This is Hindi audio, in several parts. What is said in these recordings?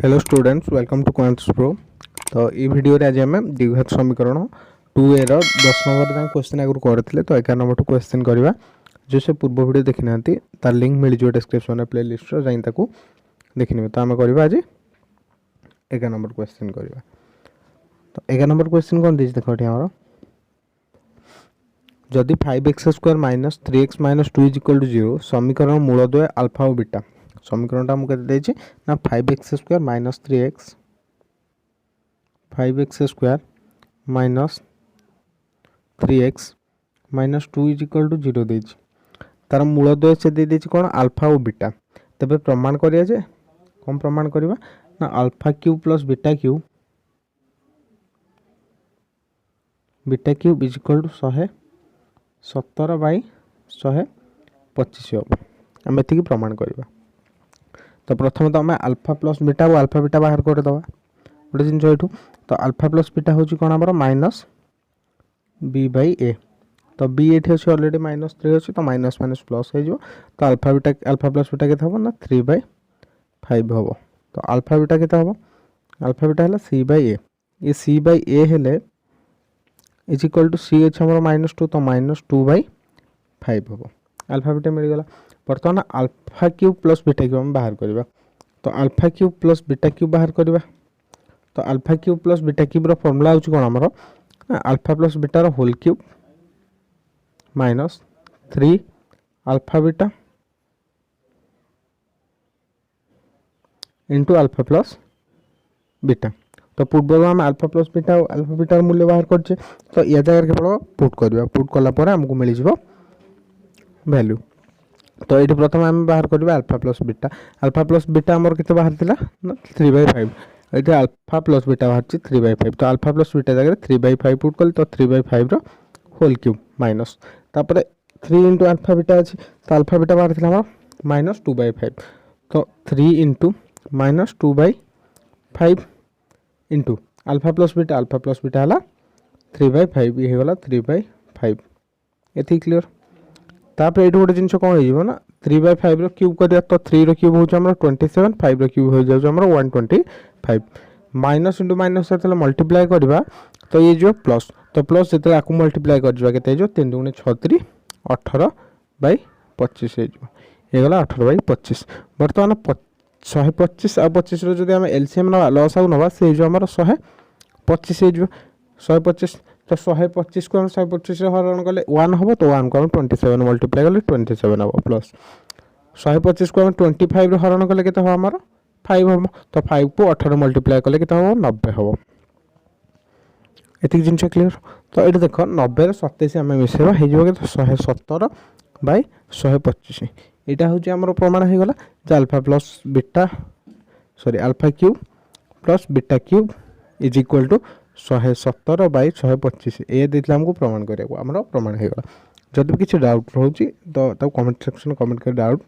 Hello students, welcome to Quants Pro. तो ये वीडियो रे आज आम द्विघात समीकरण 2a रो 10 नंबर तक क्वेश्चन आगु करथिले। तो 11 नंबर टू क्वेश्चन करबा जो से पूर्व वीडियो देखि नांती तार लिंक मिल जो डिस्क्रिप्शन में प्लेलिस्ट रो जाई ताकू देखिने। तो आम करबा आज 11 नंबर क्वेश्चन करबा। तो 11 नंबर क्वेश्चन कोन दिस देखो हमर जदि 5x² - 3x - 2 = 0 समीकरण मूलद्वय अल्फा और बीटा समीकरण टा मुके देछि ना 5x² - 3x 5x² - 3x - 2 = 0 देछि। तार मूलद्वय से दे देछि कोन अल्फा और बीटा। तबे प्रमाण करिया जे कोन प्रमाण करबा ना alpha cube plus beta cube = 117/125 हो। हम एति की प्रमाण करबा। तो प्रथम तो हमें अल्फा प्लस बीटा और अल्फा बीटा बाहर कर दवा गोटे जिन एठू। तो अल्फा प्लस बीटा होची कोन हमर -b/a। तो b एठी अछि ऑलरेडी -3 अछि तो माइनस माइनस प्लस हो जो। तो अल्फा प्लस बीटा केते हो ना 3/5 हो। तो अल्फा बीटा केते हो अल्फा बीटा हला c/a। ये c/a हेले = c अछि हमर -2 तो -2/5 हो। अल्फा बीटा मिल गेला। बर्तमान alpha cube plus beta cube हम बाहर करबा। तो alpha cube plus beta cube बाहर करबा। तो alpha cube plus beta cube रो फार्मूला होची कोन हमरो अल्फा प्लस बीटा रो whole cube -3 alpha beta into alpha plus beta. तो पूर्व हम अल्फा प्लस बीटा और अल्फा बीटा रो मूल्य बाहर करछे। तो या जगह केवल पुट करबा। पुट कला परे हमको मिल जिवो वैल्यू। तो ये प्रथम आम बाहर करवा alpha plus beta. Alpha plus beta आमर केते बाहर थिला ना 3/5। ये अल्फा प्लस बीटा बाहर 3/5। तो अल्फा प्लस बीटा जगह 3/5 पुट कल तो 3/5 रो होल क्यूब माइनस तापरे 3 * अल्फा बीटा अछि। तो अल्फा बीटा बाहर थिला हमर -2/5। तो 3 * -2/5 इनटू अल्फा प्लस बीटा हला 3/5 ये होला 3/5। एथि क्लियर। तापर एटू गोटे जिनस कोन हो ना 3/5 रो क्यूब करिया। तो 3 रो क्यूब होछ हमर 27 5 रो क्यूब हो जाउ हमर 125 माइनस इनटू माइनस से मल्टीप्लाई करबा। तो ये जो प्लस तो प्लस जेते आकु मल्टीप्लाई करबा केते जो 3 * 6 = 18/25 हे गला 18/25। वर्तमान 125 आ 25 रो जदि हम एलसीएम ना लॉस आउ नबा से जो हमर 125 हे जो 125। तो 125 को हम 125 रे हरण कले 1 हबो। तो 1 को हम 27 मल्टीप्लाई कले 27 हबो प्लस 125 को हम 25 रे हरण कले केते हो हमर 5 हबो। तो 5 को 18 मल्टीप्लाई कले केते हो 90 हबो। एतिक जिनस क्लियर। तो एटा देखो 90 रे 27 हम मिसेबा हे जो के 117/125। एटा होची हमर प्रमाण हे गला जे alpha cube plus beta cube = 117/125 ए देतला हमको प्रमाण करिया हमरो प्रमाण हे गला। जदि किछि डाउट रहउची तो ता कमेंट सेक्शन कमेंट कर डाउट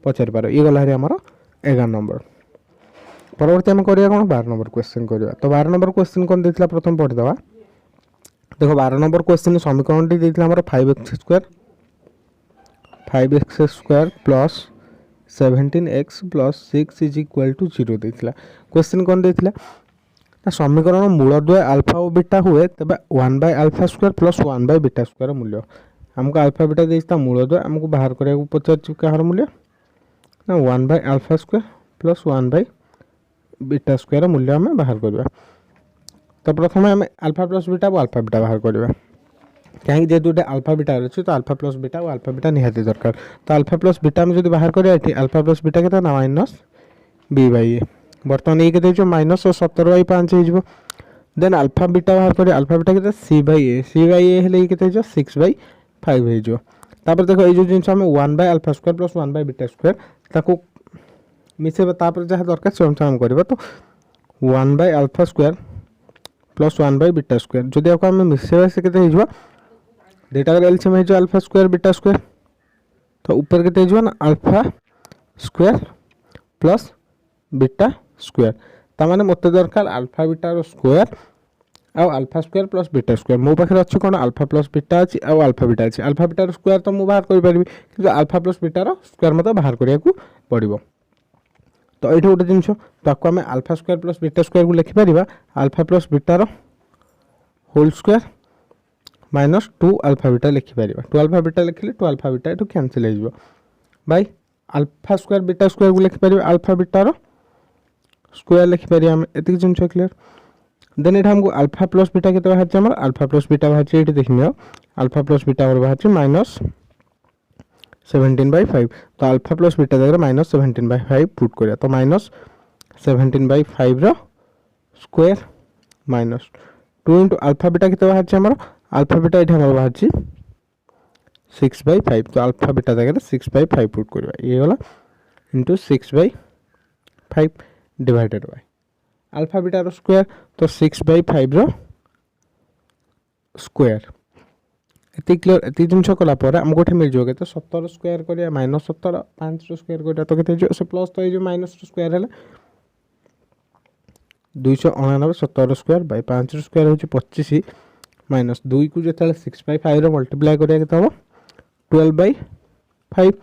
पचार पारो। ये गला हरि हमरो 11 नंबर। परवर्ती हम करिया कोन 12 नंबर क्वेश्चन करिया। तो 12 नंबर क्वेश्चन कोन देतला प्रथम पढि दवा। देखो 12 नंबर क्वेश्चन समीकरण टी देतला हमरो 5x² प्लस 17x प्लस 6 = 0 देतला। क्वेश्चन कोन देतला समीकरण मूलद्वय अल्फा और बीटा हुए तबे 1/α² प्लस 1/β² मूल्य हमको अल्फा बीटा देता मूलद्वय हमको बाहर करिया पचार कहार मूल्य ना 1/α² प्लस 1/β² मूल्य हम बाहर करबा। तो प्रथम हम अल्फा प्लस बीटा और अल्फा बीटा बाहर करबा। कहीं जे दुटे अल्फा बीटा अछि तो अल्फा प्लस बीटा और अल्फा बीटा निहाती दरकार। तो अल्फा प्लस बीटा में जदि बाहर करिया एठी अल्फा प्लस बीटा केता ना -b/a। वर्तमान ये केते जो -17/5 हे जो। देन अल्फा बीटा बाहर करिया अल्फा बीटा केते c/a हेले केते जो 6/5 हे जो। तापर देखो ए जो जिंस हम 1/α² प्लस 1/β² ताको मिसेबा तापर जहा दरकार से हम करबा। तो 1/α² प्लस 1/β² जदि आको हम मिसेबा से केते हे जो डेटा का एलसीएम हे जो α² β²। तो ऊपर केते हे जो ना α² प्लस β² ता माने मते दरकार अल्फा बीटा रो स्क्वायर आ α² प्लस β² मो पाखरे अछि कोन अल्फा प्लस बीटा अछि आ अल्फा बीटा अछि। अल्फा बीटा रो स्क्वायर तो मु बाहर करि परबी कि अल्फा प्लस बीटा रो स्क्वायर मते बाहर करिया को पड़िबो। तो ये गोटे जिन ताको आम alpha square plus beta square को लिखिपर अल्फा प्लस बीटार whole square minus 2 alpha beta लिखिपर 2 अल्फा बीटा लिखिले 2 अल्फा बीटा ये कैनसल हो बाय अल्फा स्क्वायर बीटा स्क्वायर को लिखिपर अल्फा बीटार स्क्वायर लिखिपर आम एति जिन क्लियर देन ये हमको अल्फा प्लस बीटा के बाहर अल्फा प्लस बीटा बाहर ये देखने अल्फा प्लस बीटा बाहर माइनस 17/5 तो अल्फा प्लस बीटा जगह माइनस 17/5 पुट करिया तो माइनस 17/5 रो square minus 2 into alpha beta के बाहर हमर अल्फा बीटा ये हमर बाहर 6/5 तो अल्फा बीटा जगह 6/5 पुट करिया ये वाला into 6/5 divided by alpha beta रो स्क्वायर तो 6/5 रो स्क्वायर एति क्लियर एति जिनस कला आमको ये मिल जाए तो 17 स्क्वायर करिया माइनस 17 5 स्क्वायर करिया तो केते से प्लस तो ये माइनस स्क्वायर है 299 17 स्क्वायर बाय 5 स्क्वायर होची 25 माइनस 2 को जो 6/5 रो मल्टीप्लाई करिया केते हो 12/5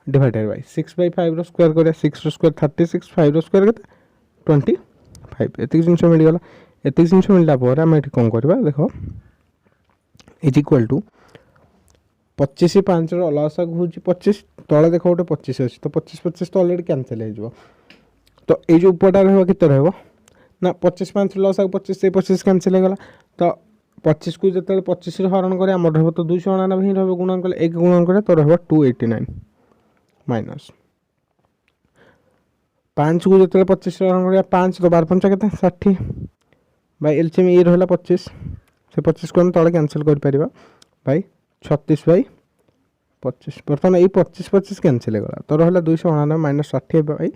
डिवाइडेड बाय 6/5 रो स्क्वायर करिया 6 रो स्क्वायर 36 5 रो स्क्वायर केते 25 एति जिनस मिल गला एति जिनस मिलला आम ये कौन करबा देखो इज इक्वल टू 25 5 लसाग हूँ 25 तले देख गोटे 25 अच्छी तो 25 तो अलरेडी कैनसल हो तो ये जो उपरटा रहित ना 25 5 लसाग 25 से 25 कैनसल हो गला तो 25 को जो 25 हरण कर आम रहा तो 299 ही रहा गुणन कले 1 गुणन करे तो रहा 289 माइनस 5 को जो 25 हरण कर 5 तो 12 5 के 60 बाय एलसीएम ये रहा 25 से 25 को हम तले कैनसल कर परिबा बाय 36/25 बर्तमान ये 25 कैनसल हो गला तो रहा 299 माइनस 60 बाय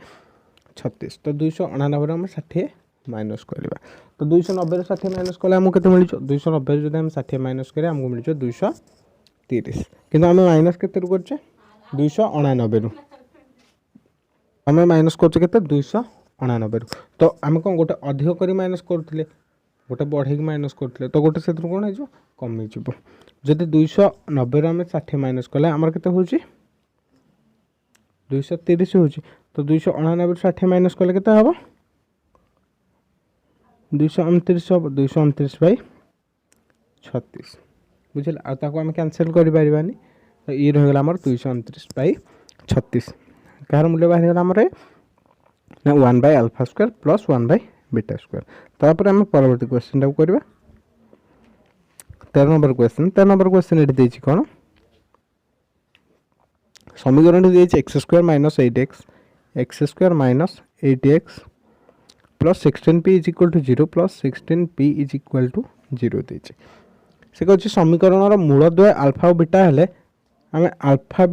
36 तो 299 हम 60 माइनस करवा तो 290 60 माइनस कले आमको केते मिल 290 जदि हम 60 माइनस करे आमको मिल 230 किंतु आम माइनस केते रु करछे 299 रु आम माइनस करछे केते 299 रु तो आम कोन गोटे अधिक करी माइनस करथिले गोटे बढ़े माइनस करते तो गोटे से कौन हो कमी जदि 290 आम 60 माइनस कले आमर केते हो 230 हो तो 299 60 माइनस कले केते हम 229 हम 229/36 बुझे आम कैनसल कर तो ये रहीगला आमर 229/36 कार मूल्य बाहर गला आमर 1/अल्फा स्क्वायर प्लस 1/बीटा स्क्वायर तापर आम परवर्ती क्वेश्चन टाइम करवा 13 नंबर क्वेश्चन ये देछि कोन समीकरण देछि x square minus 8x x square minus 8x plus 16p is equal to 0 plus 16p is equal to 0 देछि से कहछि समीकरण रो मूल द्वय अल्फा और बीटा हेले आम alpha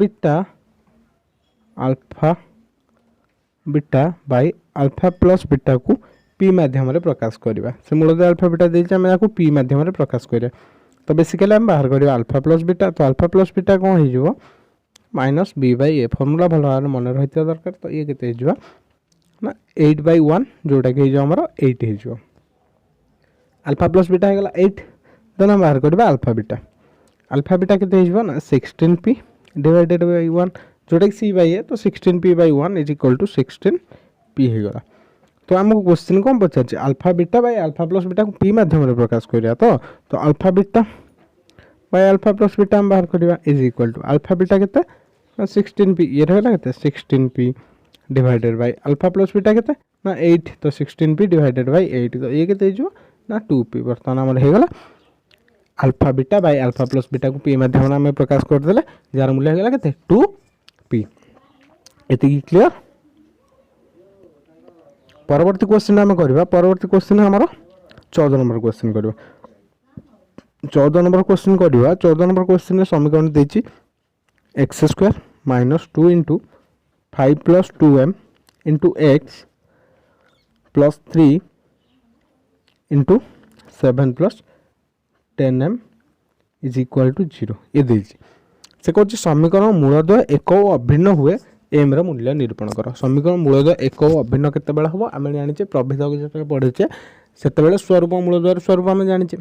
beta by alpha plus beta को पी माध्यम रे प्रकाश करवा से मूलतः अल्फा बीटा देछि हम याको पी माध्यम रे प्रकाश करिया तो बेसिकली हम बाहर करवा अल्फा प्लस बीटा तो अल्फा प्लस बीटा कोन हो जिवो minus B bye a formula भल भाव मन रहिता दरकार तो ये केते हो ना 8/1 जोटा कि जो हमर 8 हो जिवो अल्फा प्लस बीटा हो गला 8 देन हम बाहर करवा अल्फा बीटा केते हो जिवो ना 16p डिवाइडेड बाय 1 जोटा कि c बाय ए तो 16p/1 is equal to 16p हो गला तो आमको क्वेश्चन कौन पचार alpha beta by alpha plus beta को पी माध्यम रे प्रकाश करिया तो alpha beta by alpha plus beta हम बाहर करबा is equal to alpha beta केते 16p ये रहला केते 16p divided by alpha plus beta केते ना 8 तो 16p डिवाइडेड बाय 8 तो ये केते जो ना 2p बर्तमान हमर हे गला alpha beta by alpha plus beta को पी माध्यम रे हम प्रकाश कर देले जार मूल्य हे गला केते 2p एति क्लियर परवर्ती क्वेश्चन आम करवा परवर्ती क्वेश्चन हमारा 14 नंबर क्वेश्चन करवा 14 नंबर क्वेश्चन करवा 14 नंबर क्वेश्चन में समीकरण देछि x square minus 2 into 5 plus 2m into x plus 3 into 7 plus 10m is equal to 0 ये देछि से कहछि समीकरण मूलद्वय एक अभिन्न हुए एम रो मूल्य निरूपण कर समीकरण मूलद्वय एक अभिन्न केते बेला हबो आमे जानिचे प्रभेद को जते पढिचे सेते बेले स्वरूप मूलद्वय स्वरूप आमे जानिचे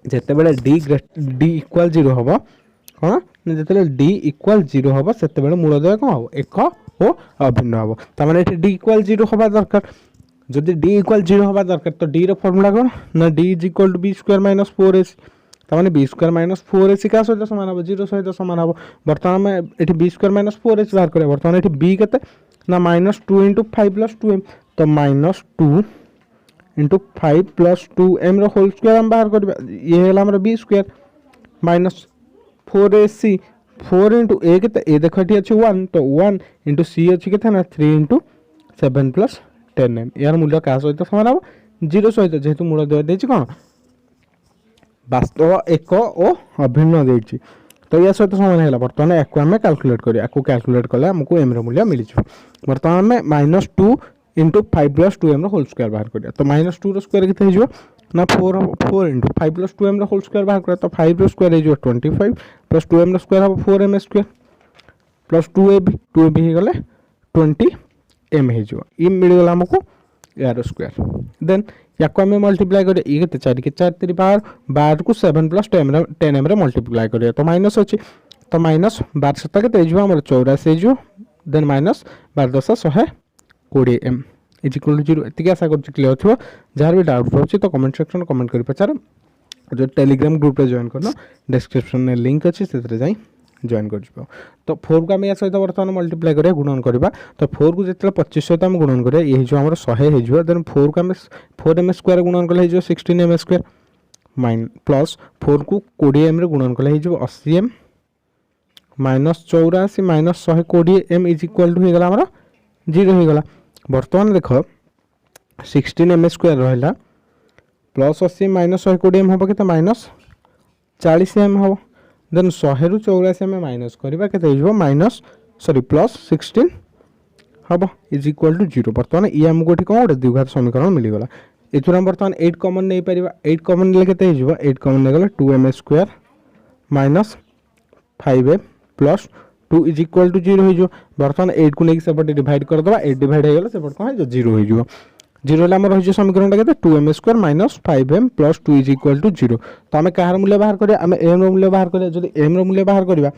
जेते बेले d इक्वल 0 हबो कौन जो डी इक्वाल 0 हम से मूलद्वय कौन हम एक और अभिन्न हम तार डी इक्वाल 0 हवा दरकार जदि डी इक्वाल 0 हवा दरकार तो डी फर्मूला कौन ना D is equal to B square minus 4ac तार बी स्क्वायर माइनस 4ac क्या सहित सामान हम 0 सहित सामान हम बर्तमान आम ये बी स्क्वायर माइनस 4ac बाहर करें बर्तमान ये बी के ना -2 × 5 + 2m तो -2 × 5 + 2m होल स्क्वायर हम बाहर करवा ये है B square minus 4ac 4 × a के ए देख ये अच्छे 1 तो 1 × c अच्छी के ना 3 × 7 + 10m यार मूल्य क्या सहित सामान हम 0 सहित जेहेतु मूलद्वय देछि कौन वास्तव एक और अभिन्न देछि तो या सहित सामान है बर्तमान या आम कैलकुलेट करिया को कैलकुलेट कले हमको m रो मूल्य मिल जाए बर्तमान आम -2 × 5 + 2m होल स्क्वायर बाहर करिया तो -2 रो स्क्वायर केते हो ना 4 × 5 + 2m होल स्क्वायर बाहर करिया तो 5 रो स्क्वायर हो 25 + 2m रो स्क्वायर हम 4m स्क्वायर प्लस 2ab हो गले 20m हो ये मिलगला हमको यार स्क्वायर देन या आम मल्टीप्लाई करिए ये के 4 के 4 3 12 को 7 + 10m रे मल्टीप्लाई करिए तो माइनस अच्छी तो -12 7 के 84 हो then -12 10 120m is equal to 0 एति आशा कर क्लियर थो जार भी डाउट हो तो कमेंट सेक्शन कमेंट कर पचार जो टेलीग्राम ग्रुप रे जॉइन करना डिस्क्रिप्शन में लिंक अच्छी से जाई जॉइन कर तो 4 को आम या सहित बर्तमान मल्टीप्लाई करिया गुणन करवा तो 4 को जिते 25 सहित आम गुणन करिया ये जो आम 100 हो देन 4 को आम 4m स्क्वायर गुणन कले हो 16m स्क्वायर माइन प्लस 4 को 20m रे गुणन कले हो 80m -84 -120m is equal to हो गला हमर 0 हो गला बर्तमान देख 16m स्क्वायर रहा प्लस 80 -120m हम के -40m हम देन 100 ରୁ 84 आम माइनस करवा के प्लस 16 हम इज इक्वल टू 0 बर्तमान ये आमको ये कौन गोटे द्विघात समीकरण मिलगला एथुर हम बर्तमान 8 कॉमन नहीं पार 8 कॉमन ले के 8 कॉमन नहीं गला 2m square -5m plus 2 is equal to 0 हो बर्तमान 8 को लेकिन सेपटे डिवाइड करदे 8 डिवाइड हो गला सेपट कौन 0 हो 0 रही समीकरण के 2m square -5m plus 2 is equal to 0 तो आम कहार मूल्य बाहर करें आम m रो मूल्य बाहर करें जब m रो मूल्य बाहर करवा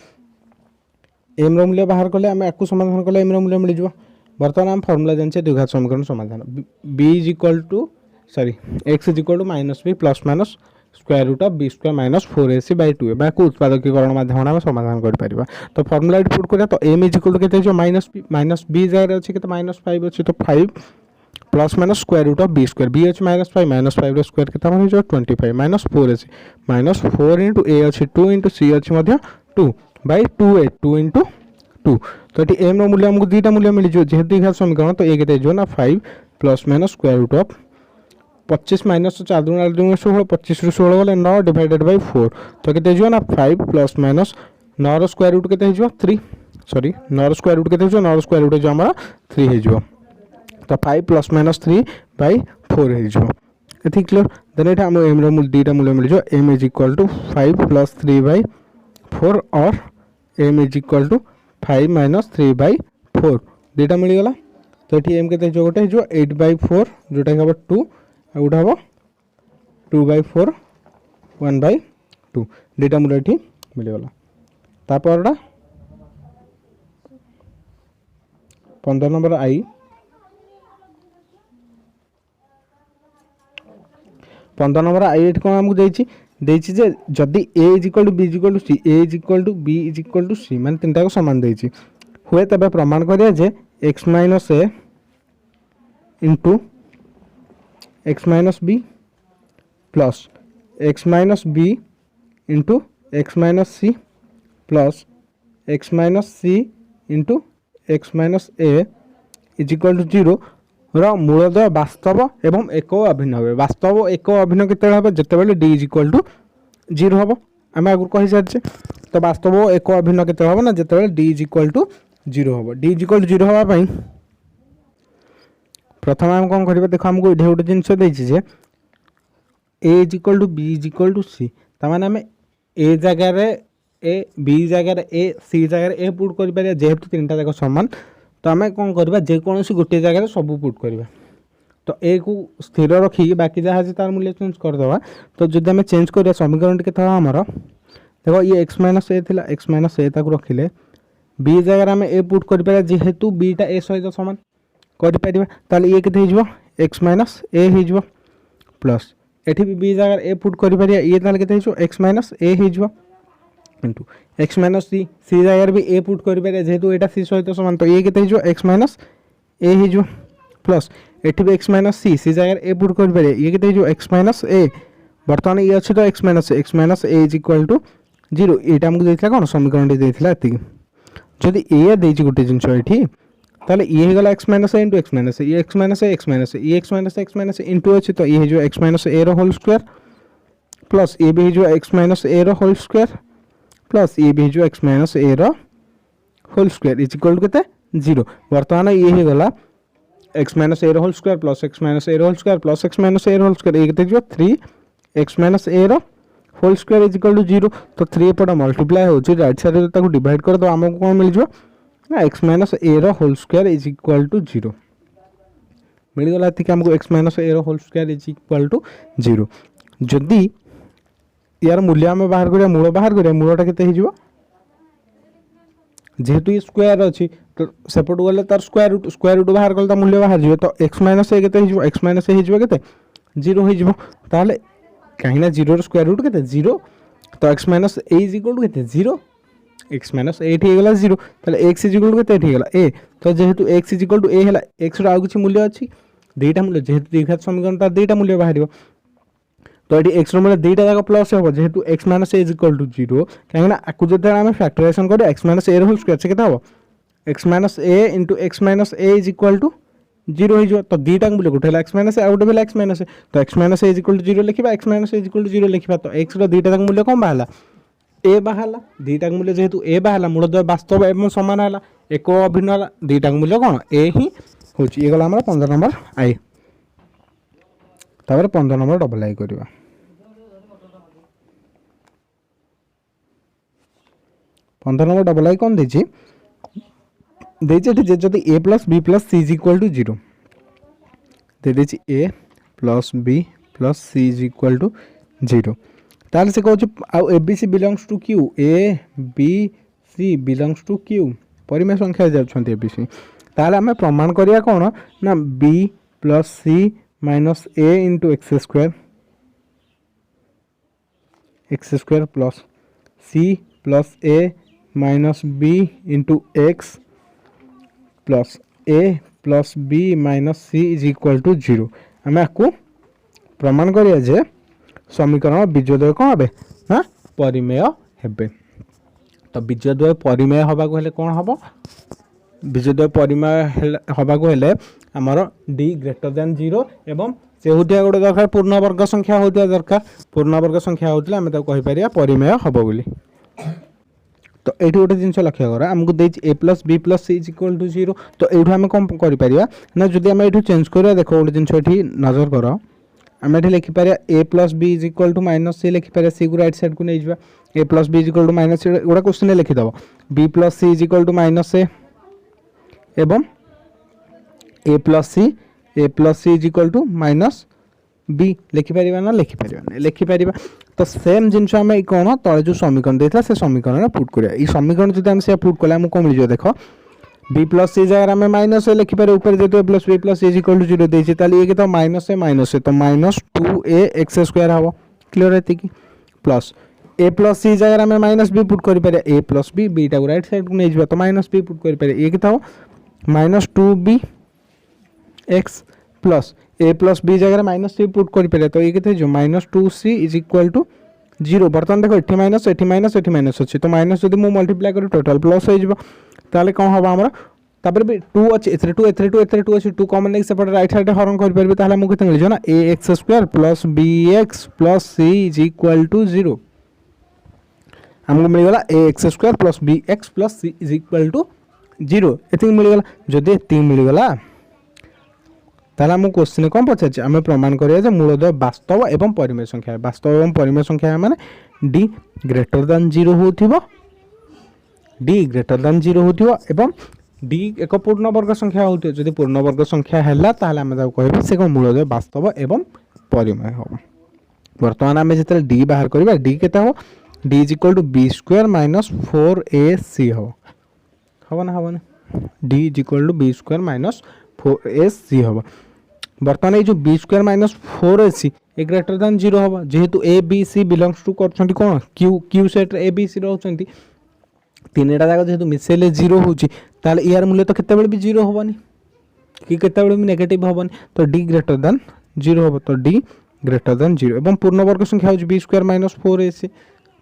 m रो मूल्य बाहर कले आम आपको समाधान कले m रो मूल्य मिल जाए बर्तमान आम फर्मूला जानते द्विघात समीकरण समाधान b is equal to sorry x is equal to -b plus minus square root of b square minus 4ac/2a बाको उत्पादकीकरण माध्यम आम समाधान कर पारिबा तो फर्मूला पुट करिया तो m इज इक्वल टू केते जो -b जगह अछि के -5 अछि तो 5 plus minus square root of b square b अच्छे -5 रो स्क्वायर कितना हो 25 माइनस 4ac माइनस 4 × a अच्छे 2 × c अच्छे 2/2a 2 × 2 तो ये m रो मूल्य हमको दुईटा मूल्य मिल जो जेहेतु द्विघात समीकरण तो एक जो ना 5 plus minus square root of 25 minus 4 × 16 25 ରୁ 16 गले 9 डिवाइडेड बाय 4 तो केते जो ना 5 प्लस माइनस 9 रो स्क्वायर रूट केते हो 3 सॉरी 9 रो स्क्वायर रूट केते हो 9 रो स्क्वायर रूट जो हमरा 3 हो तो 5 प्लस माइनस 3/4 हो ये क्लियर देन ये आम एम रूल दुईटा मूल्य मिल जाए m is equal to 5 plus 3/4 और m is equal to 5 minus 3/4 दुईटा मिलगला तो ये m के गोटे हो 8/4 जोटा हम 2 आ गोटे हम 2/4 1/2 दुईटा मूल्य ये मिलगला तापर 15 नंबर आई 15 नंबर आई कौन आमको देछि जे जदि a is equal to b is equal to c a is equal to b is equal to c मान तीनटा को समान देछि हुए तबे प्रमाण करिया जे x minus a into x minus b plus x minus b into x minus c plus x minus c into x minus a is equal to 0 मूलद्वय वास्तव एवं एक अभिन्न हे वास्तव एक अभिन्न केते जिते डी इज इक्वल टू 0 हम आम आगुरी कही सारी तो वास्तव एक अभिन्न केते हम ना जिते डी इज इक्वल टू 0 हम डी इज इक्वल टू 0 हाँपाई प्रथम आम कौन करवा देख आमको ये गोटे जिनस जे A is equal to B is equal to C ताने आम ए जगार ए बी जगार ए सी जगार ए पुट कर जेहेतु तीनटा जाक सामान तो आम कौन करवा जेकोसी गोटे जगह सब पुट करवा तो ए को स्थिर रखी बाकी जहाँ तार मूल्य चेंज करदे तो जब आम चेंज करा समीकरण के आमर देखो ये x माइनस ए थिला x माइनस ए ताको रखिले b जगह आम ए पुट कर पारे जेहेतु bटा a सहित समान कर पारिबा ताले ये केते हिजबो x माइनस ए हिजबो प्लस एठी भी b जगह ए पुट कर पारिया ये ताले केते हिजबो x माइनस ए हिजबो into x minus c c जगह भी a पुट कर पारिया जेहेतु एटा c सहित समान तो ये केते हिजबो x माइनस ए हिजबो प्लस एठी भी x माइनस c जगह ए पुट कर पारिया ये केते हिजबो x माइनस ए बर्तमान ये अच्छे तो x minus A is equal to 0 एटा हमको देथिला कोन समीकरण देथिला एति जदि ए देछि गुटे जिंस एठी ताले ये हे गला x minus A into x minus A ये x माइनस ए ये x माइनस ए इनटू अछि तो ये हे जो x माइनस ए रो होल स्क्वायर प्लस ये भी जो x माइनस ए रो होल स्क्वायर प्लस ये भी जो x माइनस ए रो whole square is equal to केते 0 वर्तमान ये हे गला x माइनस ए रो whole square plus x minus A रो whole square plus x minus A रो होल स्क्वायर ये केते जो 3x माइनस ए रो whole square is equal to 0 तो 3 पटा मल्टीप्लाई होची राइट साइड रे ताको डिवाइड कर दो हमको कोन मिल जो ना x माइनस ए रो whole square is equal to 0 मिल गला थी कि हमको x माइनस ए रो whole square is equal to 0 जदी यार मूल्य हम बाहर करिया मूलटा केते हि जिवो जेहेतु ये स्क्वायर अछि तो सेपट गले तार स्क्वायर रूट बाहर कल ता मूल्य बाहर जिवो तो x माइनस ए केते हि जिवो x माइनस ए हि जिवो केते 0 हि जिवो ताले कहीं 0 रो स्क्वायर रूट केते 0 तो x minus A is equal to केते 0 x माइनस 8 हे गला 0 ताले x इज इक्वल टू केते हे गला a तो जेहेतु x is equal to a हैला x रो आ किछि मूल्य अछि दुईटा मूल्य जेहेतु द्विघात समीकरण तार दुईटा मूल्य बाहरियो तो एटी x रो मूल्य दुईटा जाक प्लस हो जेहेतु x minus a is equal to 0 कहीं ना आकु जते हम फैक्टराइजेशन कर x माइनस a रो होल स्क्वायर से केता हो x minus a into x minus a is equal to 0 हो जो तो दुईटा मूल्य गोटे है x माइनस a आउट बेला x माइनस a तो x minus a is equal to 0 लिखिबा x minus a is equal to 0 लिखिबा तो x रो दुईटा जाक मूल्य कोन बाहला a बाहला दुईटा मूल्य जेहेतु a बाहला मूलद्वय वास्तव एवं समान हला एक अभिन्न हला दुईटा मूल्य कोन a ही होची ये गला हमरा 15 नंबर आई तापर 15 नंबर डबल आई करबा 15 नंबर डबल आई कोन देछि जे जदि a plus b plus c is equal to 0 दे देछि a plus b plus c is equal to 0 ताले से कहू आ abc belongs to q a b c belongs to q परिमेय संख्या जाउछन्ती abc ताले हमें प्रमाण करिया कोन ना b plus c minus a into x square plus c plus a minus b into x plus a plus b minus c is equal to 0 हमें आपको प्रमाण करिया जे समीकरण बीजद्वय कौन हे ना परिमेय हेबे तो बीजद्वय परिमेय हबा को हेले कौन हबो बीजद्वय परिमेय हबा को हेले हमर d ग्रेटर देन 0 एवं से होतिया गोटे दरकार पूर्ण वर्ग संख्या होतिया दरकार पूर्ण वर्ग संख्या होतिला हमें तो कहि परिया परिमेय हबो बोली तो एठी गोटे जिंस लक्ष्य करा हमको देछि a plus b plus c is equal to 0 तो एठू हम कोन करि परिया ना जदि हम एठू चेंज करिया देखो गोटे जिंस एठी नजर करो हम एठी लिखि परिया a plus b is equal to minus c लिखि परिया c को राइट साइड को नै जबा a plus b is equal to minus c गोटा क्वेश्चन लिखि दबो b plus c is equal to minus a एवं a plus c is equal to minus b लिखि परिबा ना लिखि परिबा तो सेम जिंस हम कोन तळे जो समीकरण देथला से समीकरण पुट करिया ई समीकरण जदि हम से पुट कला हम कोन मिल जो देखो b प्लस c जगह हम माइनस a लिखि पारे ऊपर जेतो plus b plus c is equal to 0 देछि ताली ये के तो माइनस a तो माइनस 2a x स्क्वायर हबो क्लियर हेति कि प्लस a प्लस c जगह हम माइनस b पुट करि पारे a प्लस b b टा राइट साइड को नै जबा तो माइनस b पुट करि पारे ये के तो minus 2b x plus a plus b जगह माइनस c पुट करि पारे तो ये के जो minus 2c is equal to 0 बर्तमान देखो एठी माइनस अछि तो माइनस जदि मु मल्टीप्लाई करी टोटल प्लस हो जिवो ताले कोन हबा हमरा तापर भी 2 अछि एथरे 2 अछि 2 कॉमन लेके सेपट राइट साइड हरण कर परबे ताले मु केते मिल जो ना ax square plus bx plus c is equal to 0 हमको मिल गला ax square plus bx plus c is equal to 0 एति मिल गला जदि एति मिल गला ताला हम क्वेश्चन कौन पचार आम प्रमाण करिया मूलद्वय वास्तव एवं परिमेय संख्या माने d ग्रेटर देन 0 होथिबो एवं d एक पूर्ण वर्ग संख्या होथिबो जदि पूर्ण वर्ग संख्या हैला ताला हम कहबे से मूलद्वय वास्तव एवं परिमेय हो वर्तमान आम जिते d बाहर करबा d केता हो D is equal to B square minus 4ac हम ना हम D is equal to B square minus 4ac हम बर्तमान ये जो बी स्क्वायर माइनस 4ac ए ग्रेटर दैन 0 हम जेहेतु A B C belongs to कर कौन Q Q set A B C रोचंती तीनटा जाक जेहेतु मिसेले 0 होची ताले यार मूल्य तो केते भी 0 होबनी कि केते भी नेगेटिव होबनी तो डी ग्रेटर दैन 0 होबो तो डी ग्रेटर दैन 0 एवं पूर्ण वर्ग संख्या हो बी स्क्वायर माइनस 4ac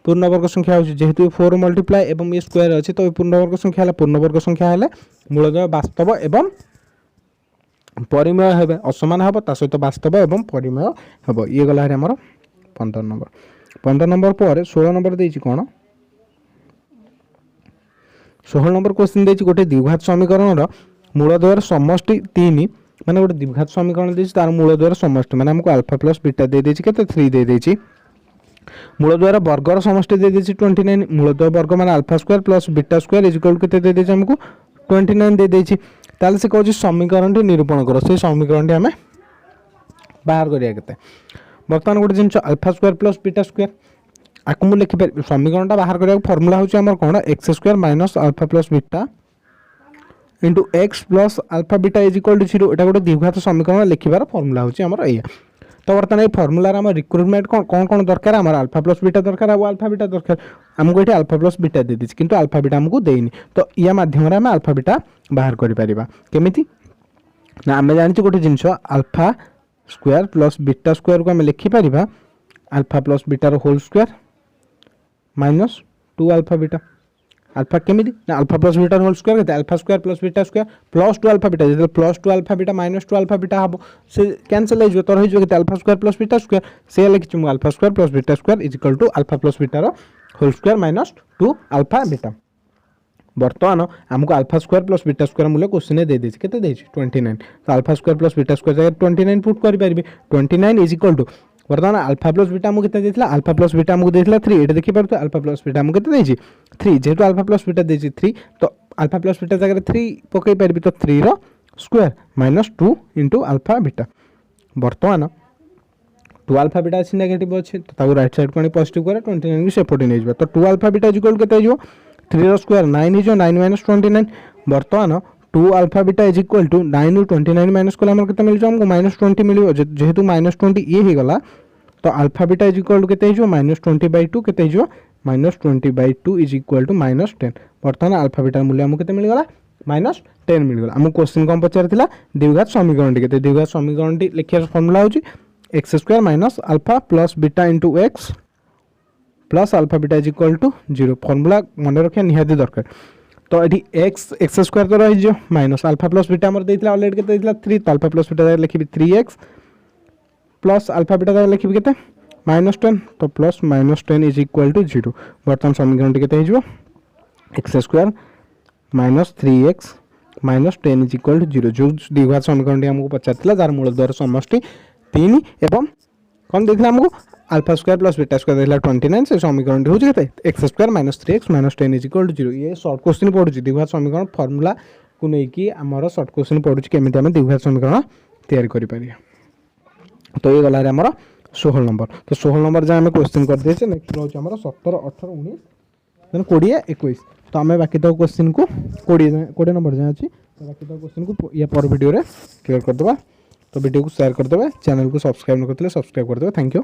पूर्ण वर्ग संख्या हो जेहेतु 4 मल्टीप्लाई एवं ये स्क्वायर अच्छे तो पूर्ण वर्ग संख्या है पूर्ण वर्ग संख्या है मूलद्वय वास्तव एवं परिमेय हे असमान हे सहित वास्तव एवं परिमेय हे ये गला आम 15 नंबर पर 16 नंबर देछि कोन 16 नंबर क्वेश्चन देछि गोटे द्विघात समीकरण मूलद्वयर समष्टि 3 माने गोटे द्विघात समीकरण देछि तार मूलद्वयर समष्टि माने हमको अल्फा प्लस बीटा दे देछि केते 3 दे देछि मूलद्वयर वर्गर समष्टि दे देछि 29 मूलद्वय वर्ग माने alpha square plus beta square is equal केते दे देछि हमको 29 दे देछि ताले से कहछि समीकरण निरूपण करो से समीकरण हमें बाहर करिया केते वर्तमान गोटे जिनस alpha square plus beta square आकु मु लिखि पर समीकरण बाहर करिया फार्मूला होछि हमर कोन x square minus alpha plus beta into x plus alpha beta is equal to 0 एटा गोटे द्विघात समीकरण लिखिबार फार्मूला होछि हमर एया तो वर्तमान ये फार्मूला हम रिक्रुटमेंट कौन कौन दरकार आम अल्फा प्लस बीटा दरकार और अल्फा बीटा दरकार आमको ये अल्फा प्लस बीटा दे दीजिए किंतु अल्फा बीटा आमको देनी तो या माध्यम आम अल्फा बीटा बाहर करिपरिबा केमिति ना आम जानि गोटे जिनस alpha square plus beta square को आम लिखि परिबा अल्फा प्लस बीटा रो whole square minus 2 alpha beta alpha केमिति ना alpha plus beta whole square केते alpha square plus beta square plus 2 alpha beta जे plus 2 alpha beta minus 2 alpha beta हबो से कैंसिल हो जो तो हो केते alpha square plus beta square से लिखि छु alpha square plus beta square is equal to alpha plus beta रो whole square minus 2 alpha beta वर्तमान हमको alpha square plus beta square मूल्य क्वेश्चन दे देछि केते देछि 29 तो alpha square plus beta square जगह 29 पुट करि परिबे 29 इज इक्वल टू वर्तमान अल्फा प्लस बीटा हमको केते देथिला अल्फा प्लस बीटा हमको देथिला 3 एटा देखि परतो अल्फा प्लस बीटा हमको केते देछि 3 जेहेतु अल्फा प्लस बीटा देछि 3 तो अल्फा प्लस बीटा जगह 3 पकई परबी तो 3 रो square minus 2 into alpha beta वर्तमान 2 अल्फा बीटा अछि नेगेटिव अछि तो ताऊ राइट साइड कोनी पॉजिटिव करे 29 भी सेपटे नै जबा तो 2 अल्फा बीटा इक्वल केते जो 3 रो स्क्वायर 9 इज 9 माइनस 29 वर्तमान 2 alpha beta is equal to 9 उ 29 माइनस कोला हमर केते मिल जो हमको -20 मिलियो जेहेतु -20 ये ही गला तो alpha beta is equal to केते जो -20/2 केते जो -20/2 इज इक्वल टू -10 वर्तमान अल्फा बीटा मूल्य हमको केते मिल गला -10 मिल गला हमको क्वेश्चन कम पचारथिला द्विघात समीकरण टी केते द्विघात समीकरण टी लिखिया फार्मूला होची x square minus alpha plus beta into x plus alpha beta is equal to 0 formula मन रखिया निहाती दरकार तो एठी x स्क्वायर तो रहि जो माइनस अल्फा प्लस बीटा हमर देथिला ऑलरेडी केते देथिला 3 तो अल्फा प्लस बीटा लिखिबी 3x प्लस अल्फा बीटा लिखिबी केते -10 तो प्लस -10 इज इक्वल टू 0 वर्तमान समीकरण टी केते हिजो x square minus 3x minus 10 is equal to 0 जो द्विघात समीकरण टी हमको पचारथिला जार मूलद्वयर समष्टि 3 एवं कौन देखला हमको alpha square plus beta square देखला 29 से समीकरण टी हो केते x square minus 3x minus 10 is equal to 0 ये शॉर्ट क्वेश्चन पडुची द्विघात समीकरण फार्मूला को नै कि हमर शॉर्ट क्वेश्चन पडुची केमिति हम द्विघात समीकरण तैयार करि परिया तो ये गला रे हमर 16 नंबर तो 16 नंबर जा हमें क्वेश्चन कर देछे नेक्स्ट रहउछ हमर 17 18 19 देन 20 21 तो हमें बाकी तो क्वेश्चन को 20 नंबर जा अछि तो बाकी तो क्वेश्चन को या पर वीडियो रे क्लियर कर देबा तो वीडियो को शेयर कर देबा चैनल को सब्सक्राइब न करथिले सब्सक्राइब कर देबा थैंक यू।